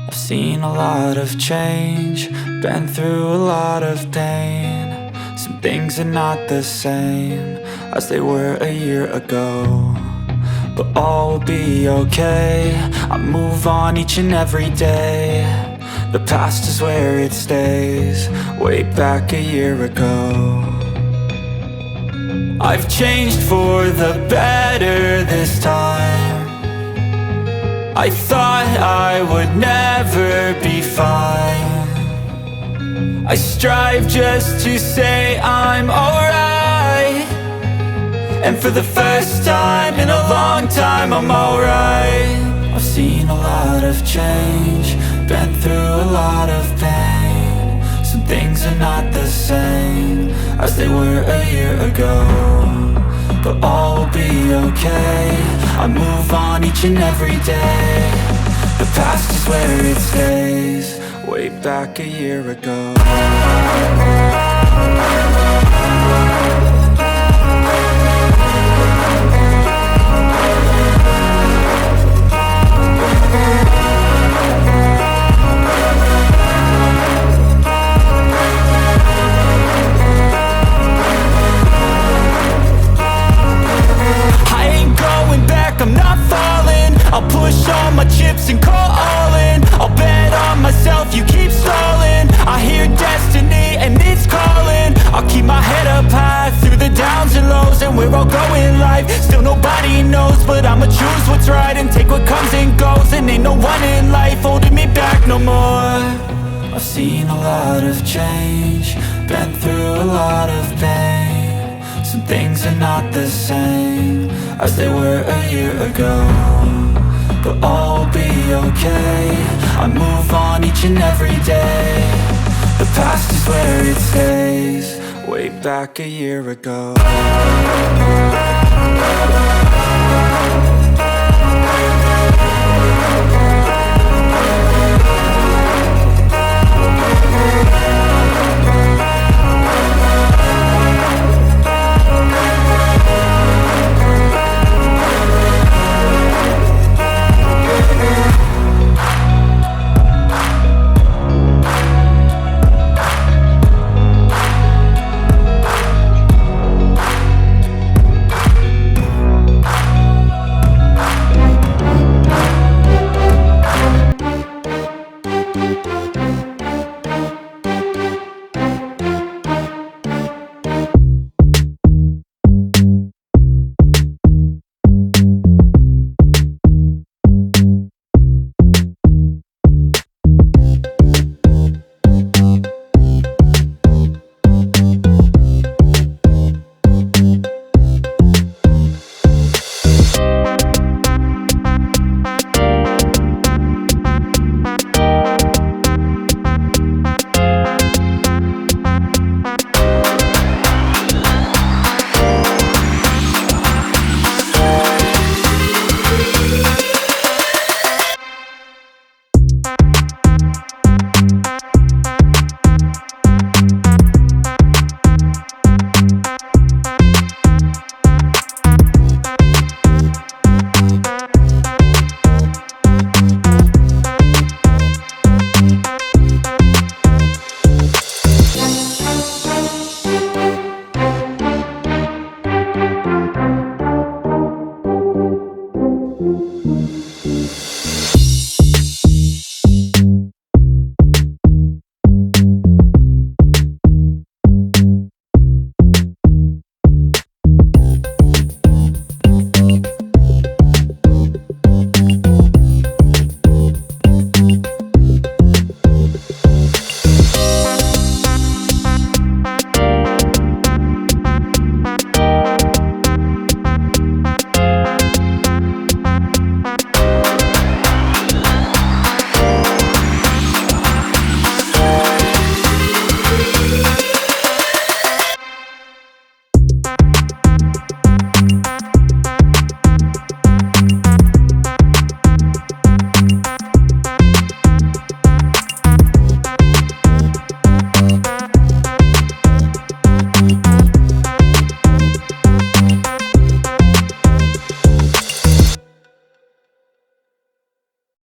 I've seen a lot of change, been through a lot of pain. Some things are not the same as they were a year ago, but all will be okay. I move on each and every day. The past is where it stays, way back a year ago. I've changed for the better this time. I thought I would never be fine. I strive just to say I'm alright, and for the first time in a long time I'm alright. I've seen a lot of change, been through a lot of pain. Some things are not the same as they were a year ago, but all will be okay. I move on each and every day. The past is where it stays, way back a year ago. I'm not falling, I'll push all my chips and call all in. I'll bet on myself, you keep stalling. I hear destiny and it's calling. I'll keep my head up high through the downs and lows, and we're all going life. Still nobody knows, but I'ma choose what's right and take what comes and goes. And ain't no one in life holding me back no more. I've seen a lot of change, been through a lot of pain. Some things are not the same as they were a year ago, but all will be okay. I move on each and every day. The past is where it stays, way back a year ago.